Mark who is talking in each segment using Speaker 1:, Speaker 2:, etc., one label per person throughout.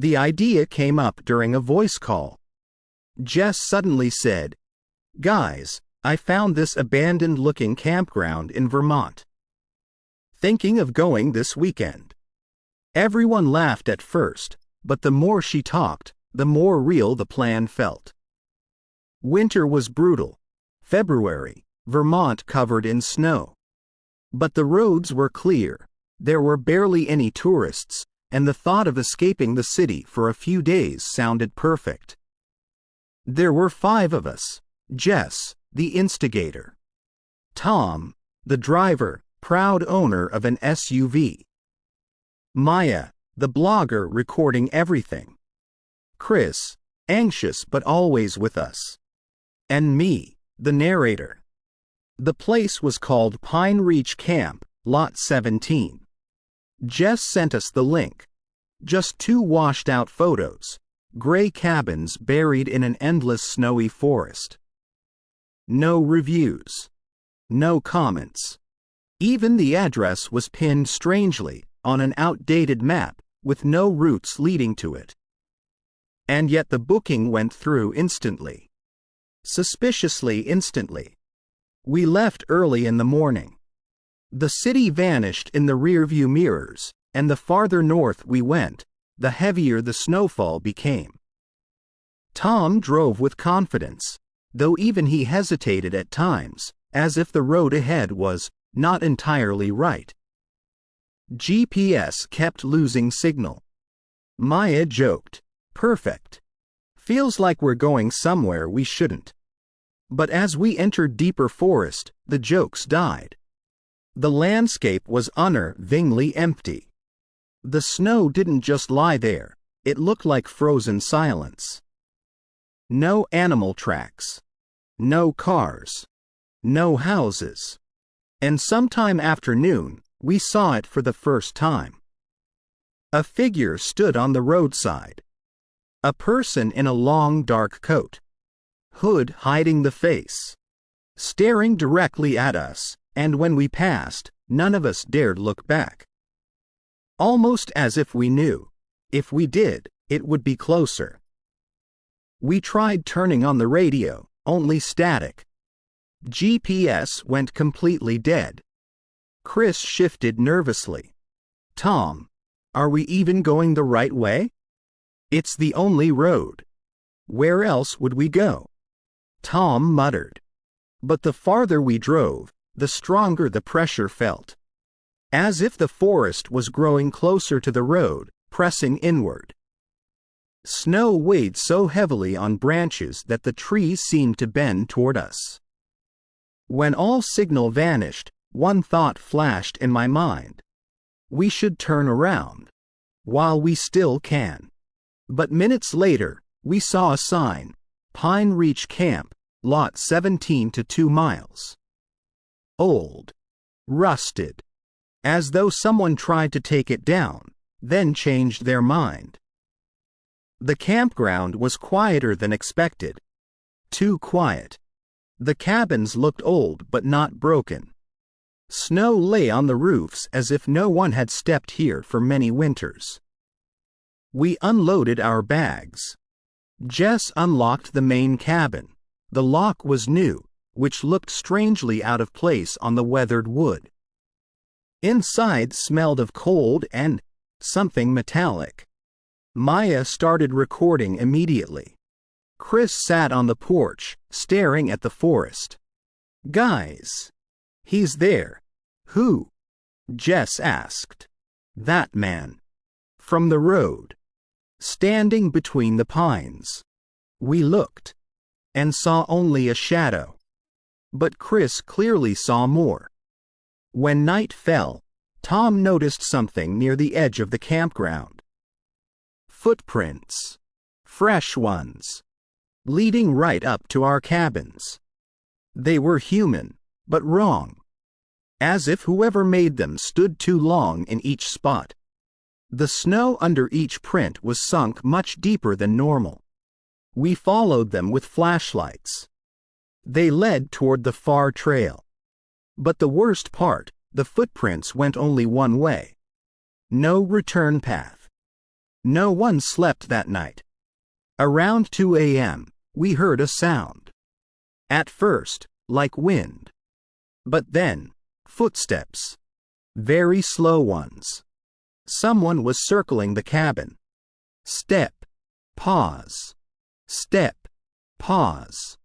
Speaker 1: The idea came up during a voice call. Jess suddenly said, "Guys, I found this abandoned-looking campground in Vermont. Thinking of going this weekend." Everyone laughed at first, but the more she talked, the more real the plan felt. Winter was brutal. February, Vermont covered in snow. But the roads were clear, there were barely any tourists, and the thought of escaping the city for a few days sounded perfect. There were 5 of us: Jess, the instigator; Tom, the driver, proud owner of an SUV; Maya, the blogger recording everything; Chris, anxious but always with us; and me, the narrator. The place was called Pine Reach Camp, Lot 17. Jess sent us the link. Just 2 washed-out photos, gray cabins buried in an endless snowy forest. No reviews. No comments. Even the address was pinned strangely on an outdated map with no routes leading to it. And yet the booking went through instantly. Suspiciously instantly. We left early in the morning. The city vanished in the rearview mirrors, and the farther north we went, the heavier the snowfall became. Tom drove with confidence, though even he hesitated at times, as if the road ahead was not entirely right. GPS kept losing signal. Maya joked, "Perfect. Feels like we're going somewhere we shouldn't." But as we entered deeper forest, the jokes died. The landscape was unnervingly empty. The snow didn't just lie there, it looked like frozen silence. No animal tracks. No cars. No houses. And sometime after noon, we saw it for the first time. A figure stood on the roadside. A person in a long dark coat. Hood hiding the face. Staring directly at us, and when we passed, none of us dared look back. Almost as if we knew, if we did, it would be closer. We tried turning on the radio, only static. GPS went completely dead. Chris shifted nervously. "Tom, are we even going the right way? It's the only road. Where else would we go?" Tom muttered. But the farther we drove, the stronger the pressure felt. As if the forest was growing closer to the road, pressing inward. Snow weighed so heavily on branches that the trees seemed to bend toward us. When all signal vanished, one thought flashed in my mind. We should turn around. While we still can. But minutes later, we saw a sign, Pine Reach Camp, Lot 17 to 2 miles. Old. Rusted. As though someone tried to take it down, then changed their mind. The campground was quieter than expected. Too quiet. The cabins looked old but not broken. Snow lay on the roofs as if no one had stepped here for many winters. We unloaded our bags. Jess unlocked the main cabin. The lock was new, which looked strangely out of place on the weathered wood. Inside smelled of cold and something metallic. Maya started recording immediately. Chris sat on the porch, staring at the forest. "Guys, he's there." "Who?" Jess asked. "That man. From the road. Standing between the pines." We looked, and saw only a shadow. But Chris clearly saw more. When night fell, Tom noticed something near the edge of the campground. Footprints. Fresh ones. Leading right up to our cabins. They were human, but wrong. As if whoever made them stood too long in each spot. The snow under each print was sunk much deeper than normal. We followed them with flashlights. They led toward the far trail. But the worst part, the footprints went only one way. No return path. No one slept that night. Around 2 a.m., we heard a sound. At first, like wind. But then, footsteps. Very slow ones. Someone was circling the cabin. Step. Pause. Step. Pause.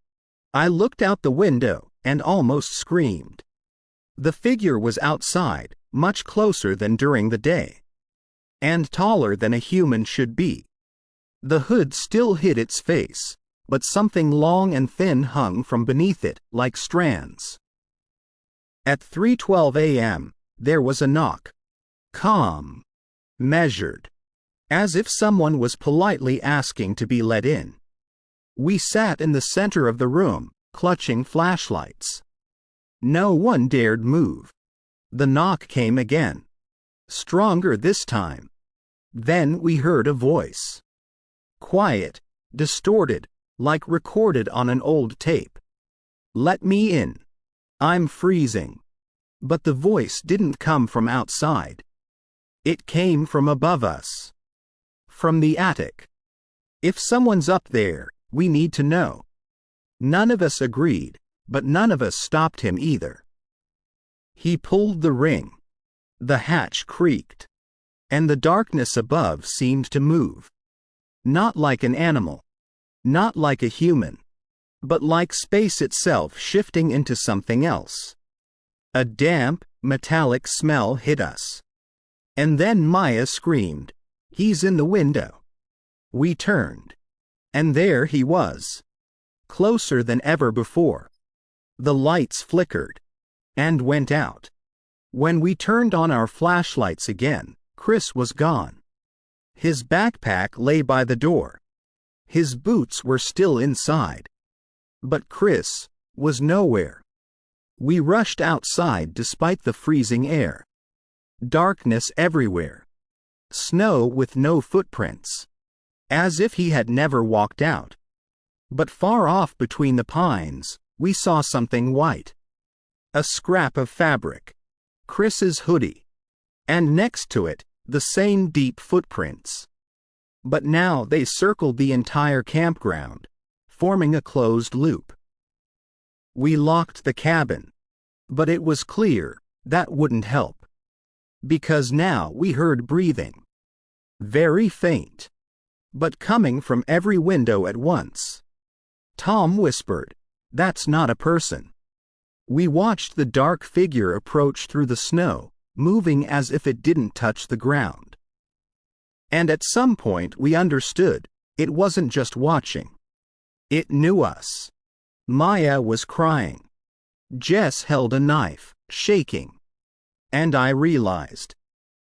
Speaker 1: I looked out the window and almost screamed. The figure was outside, much closer than during the day. And taller than a human should be. The hood still hid its face, but something long and thin hung from beneath it like strands. At 3:12 a.m., there was a knock. Calm. Measured. As if someone was politely asking to be let in. We sat in the center of the room, clutching flashlights. No one dared move. The knock came again. Stronger this time. Then we heard a voice. Quiet, distorted, like recorded on an old tape. Let me in. I'm freezing. But the voice didn't come from outside. It came from above us. From the attic. If someone's up there, we need to know. None of us agreed, but none of us stopped him either. He pulled the ring. The hatch creaked. And the darkness above seemed to move. Not like an animal. Not like a human. But like space itself shifting into something else. A damp, metallic smell hit us. And then Maya screamed, "He's in the window." We turned. And there he was. Closer than ever before. The lights flickered. And went out. When we turned on our flashlights again, Chris was gone. His backpack lay by the door. His boots were still inside. But Chris was nowhere. We rushed outside despite the freezing air. Darkness everywhere. Snow with no footprints. As if he had never walked out. But far off between the pines, we saw something white. A scrap of fabric. Chris's hoodie. And next to it, the same deep footprints. But now they circled the entire campground, forming a closed loop. We locked the cabin. But it was clear that wouldn't help. Because now we heard breathing. Very faint. But coming from every window at once. Tom whispered, "That's not a person." We watched the dark figure approach through the snow, moving as if it didn't touch the ground. And at some point we understood, it wasn't just watching. It knew us. Maya was crying. Jess held a knife, shaking. And I realized.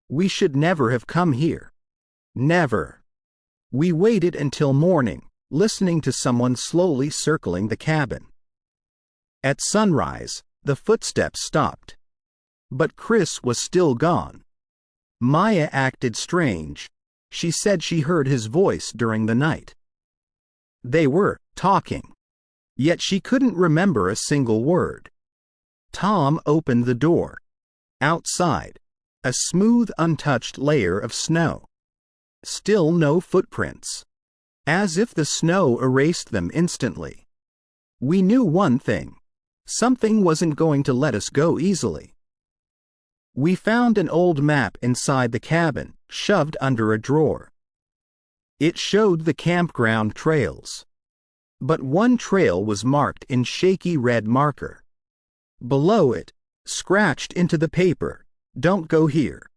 Speaker 1: We should never have come here. Never. We waited until morning, listening to someone slowly circling the cabin. At sunrise, the footsteps stopped. But Chris was still gone. Maya acted strange. She said she heard his voice during the night. They were talking. Yet she couldn't remember a single word. Tom opened the door. Outside, a smooth, untouched layer of snow. Still no footprints. As if the snow erased them instantly. We knew one thing. Something wasn't going to let us go easily. We found an old map inside the cabin, shoved under a drawer. It showed the campground trails. But one trail was marked in shaky red marker. Below it, scratched into the paper, "Don't go here."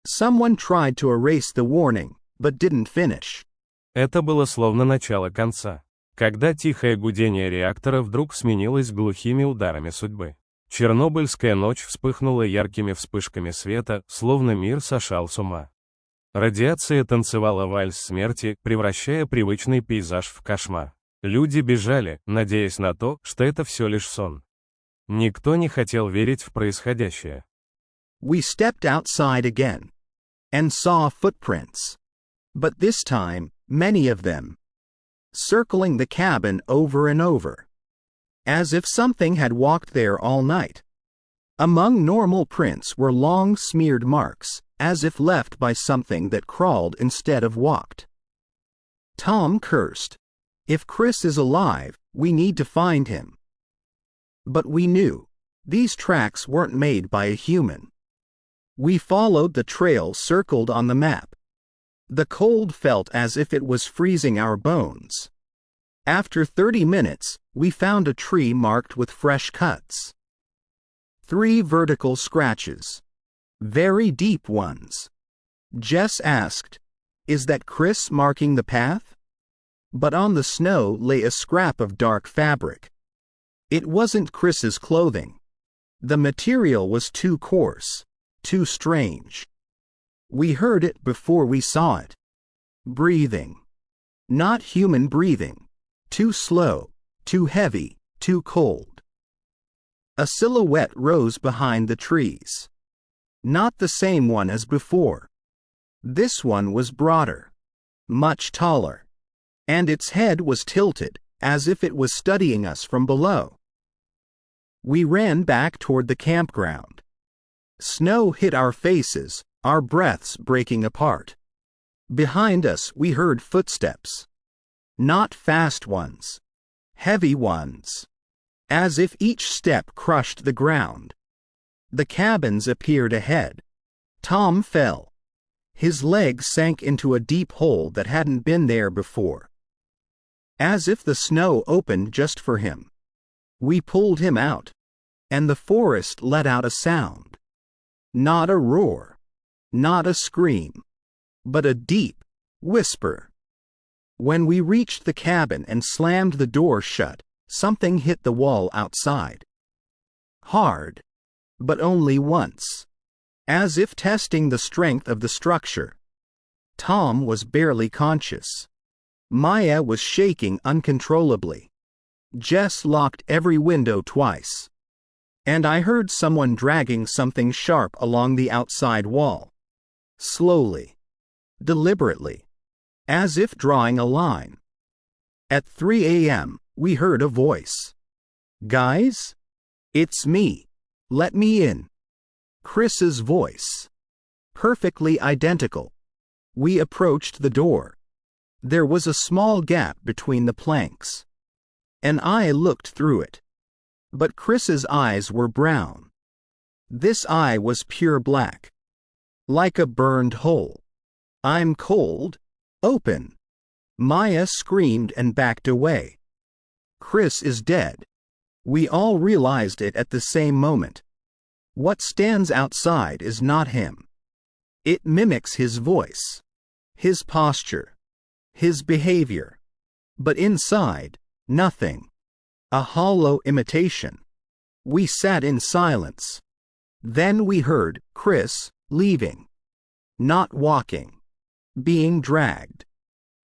Speaker 1: Someone tried to erase the warning, but didn't finish.
Speaker 2: Это было словно начало конца. Когда тихое гудение реактора вдруг сменилось глухими ударами судьбы. Чернобыльская ночь вспыхнула яркими вспышками света, словно мир сошел с ума. Радиация танцевала вальс смерти, превращая привычный пейзаж в кошмар. Люди бежали, надеясь на то, что это все лишь сон. Никто не хотел верить в происходящее.
Speaker 1: We stepped outside again. And saw footprints. But this time, many of them. Circling the cabin over and over. As if something had walked there all night. Among normal prints were long smeared marks, as if left by something that crawled instead of walked. Tom cursed. If Chris is alive, we need to find him. But we knew. These tracks weren't made by a human. We followed the trail circled on the map. The cold felt as if it was freezing our bones. After 30 minutes, we found a tree marked with fresh cuts. 3 vertical scratches. Very deep ones. Jess asked, "Is that Chris marking the path?" But on the snow lay a scrap of dark fabric. It wasn't Chris's clothing. The material was too coarse, too strange. We heard it before we saw it. Breathing. Not human breathing. Too slow, too heavy, too cold. A silhouette rose behind the trees. Not the same one as before. This one was broader, much taller, and its head was tilted, as if it was studying us from below. We ran back toward the campground. Snow hit our faces, our breaths breaking apart. Behind us we heard footsteps. Not fast ones. Heavy ones. As if each step crushed the ground. The cabins appeared ahead. Tom fell. His leg sank into a deep hole that hadn't been there before. As if the snow opened just for him. We pulled him out. And the forest let out a sound. Not a roar. Not a scream. But a deep whisper. When we reached the cabin and slammed the door shut, something hit the wall outside. Hard. But only once. As if testing the strength of the structure. Tom was barely conscious. Maya was shaking uncontrollably. Jess locked every window twice. And I heard someone dragging something sharp along the outside wall. Slowly. Deliberately. As if drawing a line. At 3 a.m., we heard a voice. "Guys? It's me. Let me in." Chris's voice. Perfectly identical. We approached the door. There was a small gap between the planks. An eye looked through it. But Chris's eyes were brown. This eye was pure black. Like a burned hole. "I'm cold. Open." Maya screamed and backed away. Chris is dead. We all realized it at the same moment. What stands outside is not him. It mimics his voice, his posture, his behavior. But inside, nothing. A hollow imitation. We sat in silence. Then we heard Chris leaving. Not walking. Being dragged.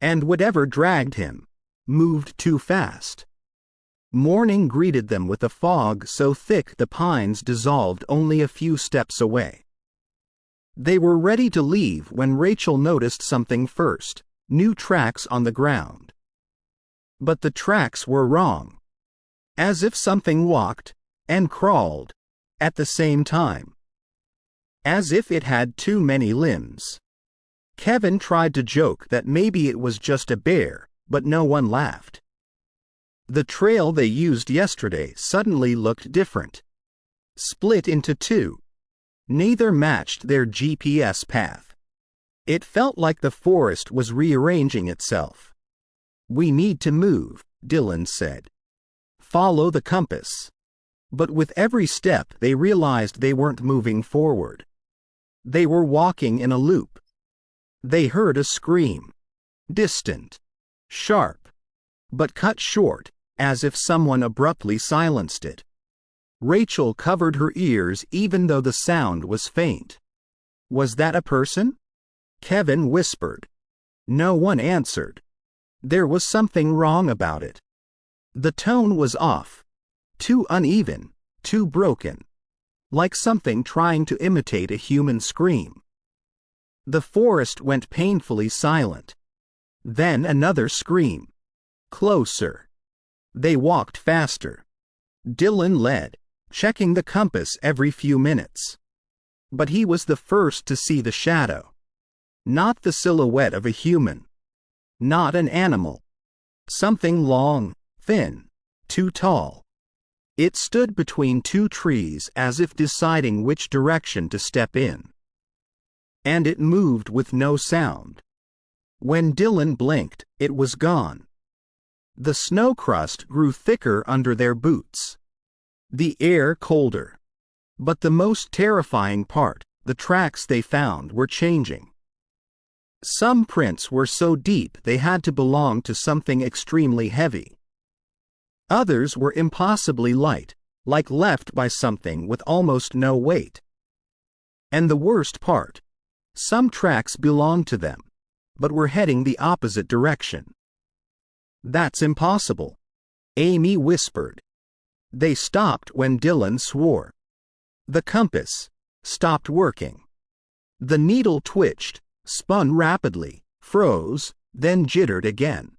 Speaker 1: And whatever dragged him moved too fast. Morning greeted them with a fog so thick the pines dissolved only a few steps away. They were ready to leave when Rachel noticed something first, new tracks on the ground. But the tracks were wrong. As if something walked and crawled at the same time. As if it had too many limbs. Kevin tried to joke that maybe it was just a bear, but no one laughed. The trail they used yesterday suddenly looked different. Split into 2. Neither matched their GPS path. It felt like the forest was rearranging itself. "We need to move," Dylan said. "Follow the compass." But with every step they realized they weren't moving forward. They were walking in a loop. They heard a scream. Distant. Sharp. But cut short, as if someone abruptly silenced it. Rachel covered her ears even though the sound was faint. "Was that a person?" Kevin whispered. No one answered. There was something wrong about it. The tone was off. Too uneven, too broken. Like something trying to imitate a human scream. The forest went painfully silent. Then another scream. Closer. They walked faster. Dylan led, checking the compass every few minutes. But he was the first to see the shadow. Not the silhouette of a human. Not an animal. Something long, thin, too tall. It stood between two trees as if deciding which direction to step in. And it moved with no sound. When Dylan blinked, it was gone. The snow crust grew thicker under their boots. The air colder. But the most terrifying part, the tracks they found were changing. Some prints were so deep they had to belong to something extremely heavy. Others were impossibly light, like left by something with almost no weight. And the worst part, some tracks belonged to them, but were heading the opposite direction. "That's impossible," Amy whispered. They stopped when Dylan swore. The compass stopped working. The needle twitched, spun rapidly, froze, then jittered again.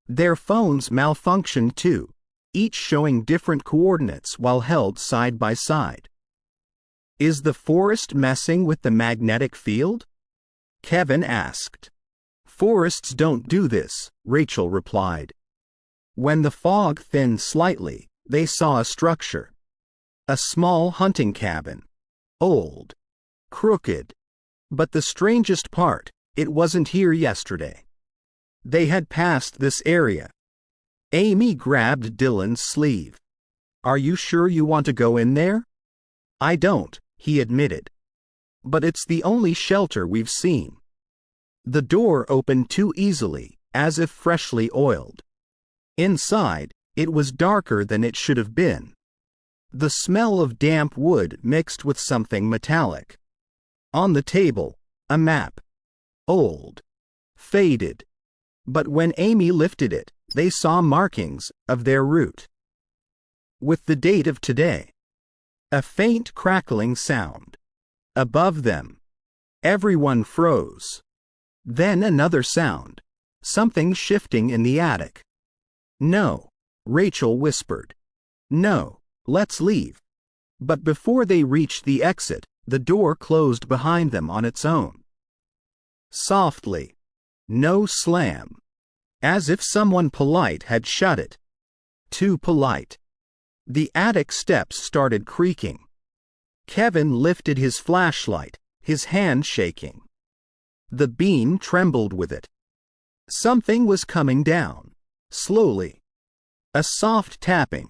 Speaker 1: Their phones malfunctioned too, each showing different coordinates while held side by side. "Is the forest messing with the magnetic field?" Kevin asked. "Forests don't do this," Rachel replied. When the fog thinned slightly, they saw a structure. A small hunting cabin. Old. Crooked. But the strangest part, it wasn't here yesterday. They had passed this area. Amy grabbed Dylan's sleeve. "Are you sure you want to go in there?" "I don't," he admitted. "But it's the only shelter we've seen." The door opened too easily, as if freshly oiled. Inside, it was darker than it should have been. The smell of damp wood mixed with something metallic. On the table, a map. Old. Faded. But when Amy lifted it, they saw markings of their route. With the date of today. A faint crackling sound. Above them. Everyone froze. Then another sound. Something shifting in the attic. "No," Rachel whispered. "No, let's leave." But before they reached the exit, the door closed behind them on its own. Softly. No slam. As if someone polite had shut it. Too polite. The attic steps started creaking. Kevin lifted his flashlight, his hand shaking. The beam trembled with it. Something was coming down. Slowly. A soft tapping.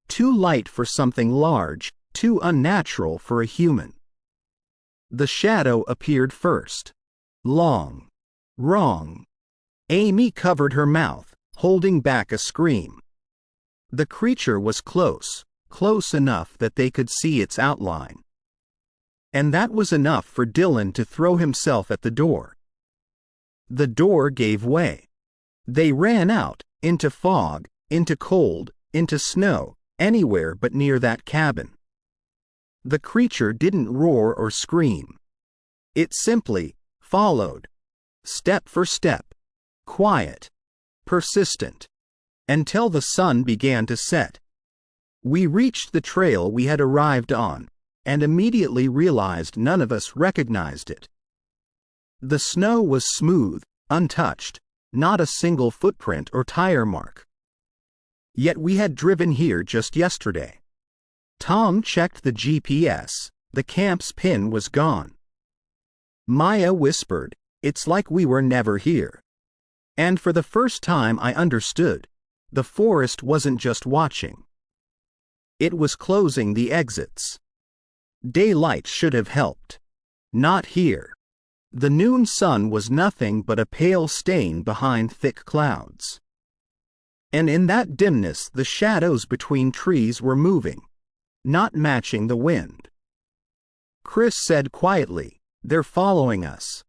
Speaker 1: Too light for something large, too unnatural for a human. The shadow appeared first. Long. Wrong. Amy covered her mouth, holding back a scream. The creature was close, close enough that they could see its outline. And that was enough for Dylan to throw himself at the door. The door gave way. They ran out, into fog, into cold, into snow, anywhere but near that cabin. The creature didn't roar or scream. It simply followed, step for step, quiet, persistent, until the sun began to set. We reached the trail we had arrived on, and immediately realized none of us recognized it. The snow was smooth, untouched, not a single footprint or tire mark. Yet we had driven here just yesterday. Tom checked the GPS, the camp's pin was gone. Maya whispered, "It's like we were never here." And for the first time I understood, the forest wasn't just watching. It was closing the exits. Daylight should have helped. Not here. The noon sun was nothing but a pale stain behind thick clouds. And in that dimness the shadows between trees were moving, not matching the wind. Chris said quietly, "They're following us."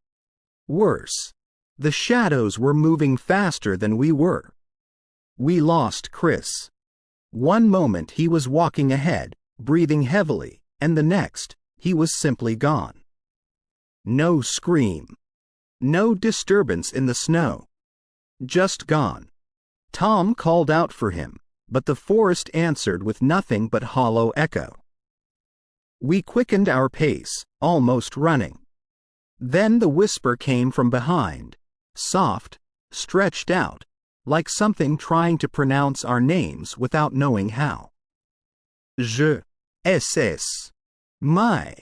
Speaker 1: Worse. The shadows were moving faster than we were. We lost Chris. One moment he was walking ahead, breathing heavily, and the next, he was simply gone. No scream. No disturbance in the snow. Just gone. Tom called out for him, but the forest answered with nothing but hollow echo. We quickened our pace, almost running. Then the whisper came from behind, soft, stretched out, like something trying to pronounce our names without knowing how. Je, ss, my,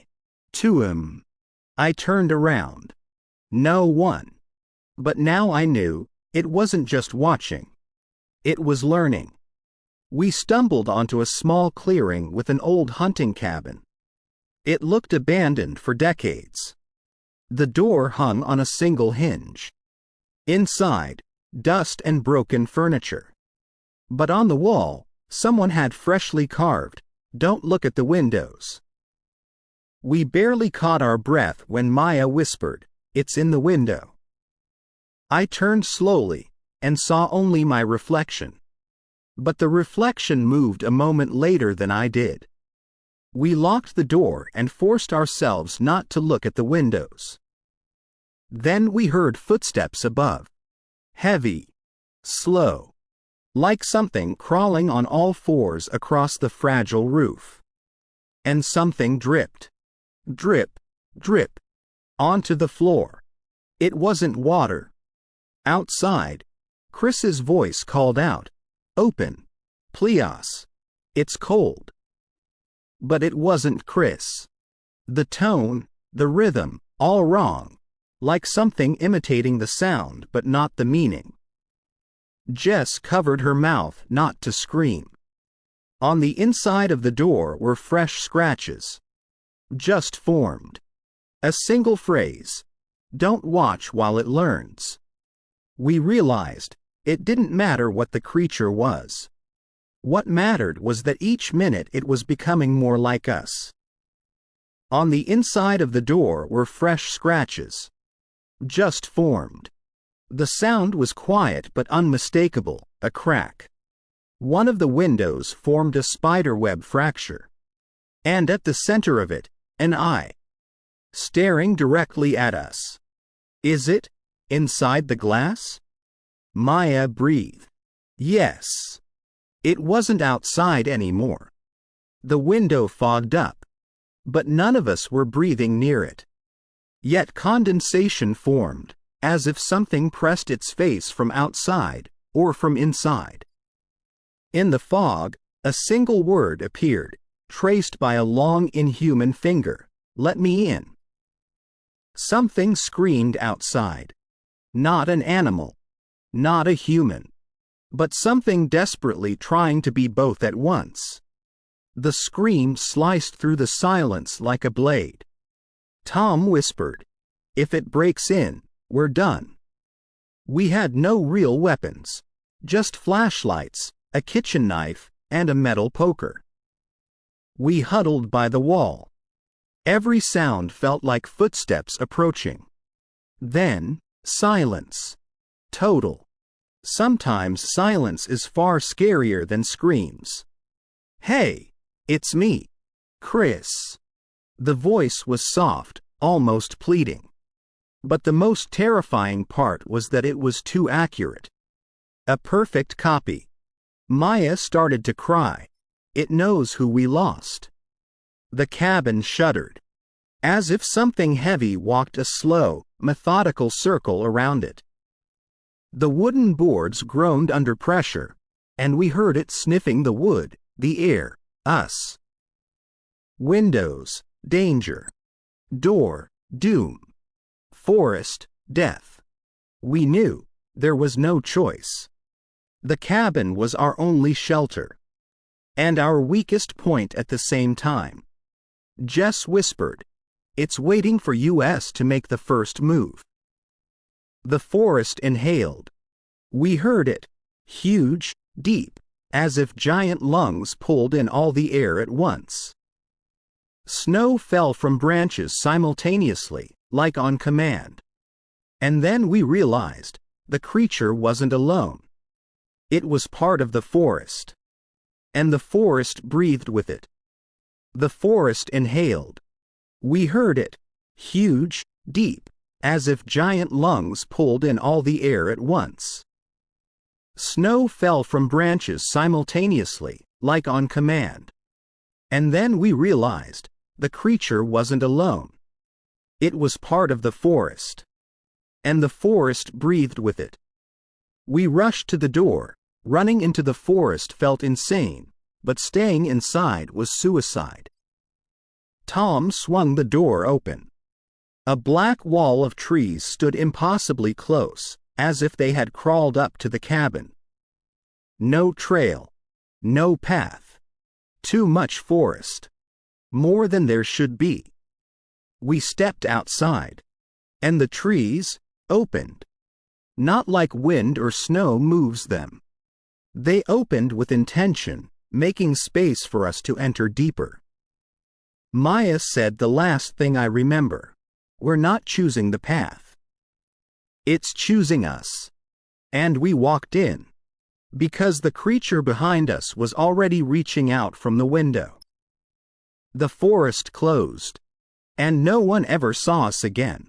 Speaker 1: tuum. I turned around. No one. But now I knew, it wasn't just watching. It was learning. We stumbled onto a small clearing with an old hunting cabin. It looked abandoned for decades. The door hung on a single hinge. Inside, dust and broken furniture. But on the wall, someone had freshly carved, "Don't look at the windows." We barely caught our breath when Maya whispered, "It's in the window." I turned slowly, and saw only my reflection. But the reflection moved a moment later than I did. We locked the door and forced ourselves not to look at the windows. Then we heard footsteps above. Heavy, slow, like something crawling on all fours across the fragile roof. And something dripped. Drip, drip, onto the floor. It wasn't water. Outside, Chris's voice called out, "Open, Plios. It's cold." But it wasn't Chris. The tone, the rhythm, all wrong, like something imitating the sound but not the meaning. Jess covered her mouth not to scream. On the inside of the door were fresh scratches. Just formed. A single phrase, "Don't watch while it learns." We realized, it didn't matter what the creature was. What mattered was that each minute it was becoming more like us. On the inside of the door were fresh scratches. Just formed. The sound was quiet but unmistakable, a crack. One of the windows formed a spiderweb fracture. And at the center of it, an eye. Staring directly at us. Is it? Inside the glass? Maya breathed. Yes. It wasn't outside anymore. The window fogged up. But none of us were breathing near it. Yet condensation formed, as if something pressed its face from outside, or from inside. In the fog, a single word appeared, traced by a long inhuman finger. "Let me in." Something screamed outside. Not an animal. Not a human. But something desperately trying to be both at once. The scream sliced through the silence like a blade. Tom whispered, "If it breaks in, we're done." We had no real weapons. Just flashlights, a kitchen knife, and a metal poker. We huddled by the wall. Every sound felt like footsteps approaching. Then, silence. Total. Sometimes silence is far scarier than screams. "Hey, it's me, Chris." The voice was soft, almost pleading. But the most terrifying part was that it was too accurate. A perfect copy. Maya started to cry. It knows who we lost. The cabin shuddered. As if something heavy walked a slow, methodical circle around it. The wooden boards groaned under pressure, and we heard it sniffing the wood, the air, us. Windows, danger. Door, doom. Forest, death. We knew, there was no choice. The cabin was our only shelter. And our weakest point at the same time. Jess whispered, "It's waiting for us to make the first move." The forest inhaled. We heard it, huge, deep, as if giant lungs pulled in all the air at once. Snow fell from branches simultaneously, like on command. And then we realized, the creature wasn't alone. It was part of the forest. And the forest breathed with it. The forest inhaled. We heard it, huge, deep, as if giant lungs pulled in all the air at once. Snow fell from branches simultaneously, like on command. And then we realized the creature wasn't alone. It was part of the forest. And the forest breathed with it. We rushed to the door. Running into the forest felt insane, but staying inside was suicide. Tom swung the door open. A black wall of trees stood impossibly close, as if they had crawled up to the cabin. No trail. No path. Too much forest. More than there should be. We stepped outside. And the trees opened. Not like wind or snow moves them. They opened with intention, making space for us to enter deeper. Maya said the last thing I remember. We're not choosing the path. It's choosing us. And we walked in. Because the creature behind us was already reaching out from the window. The forest closed. And no one ever saw us again.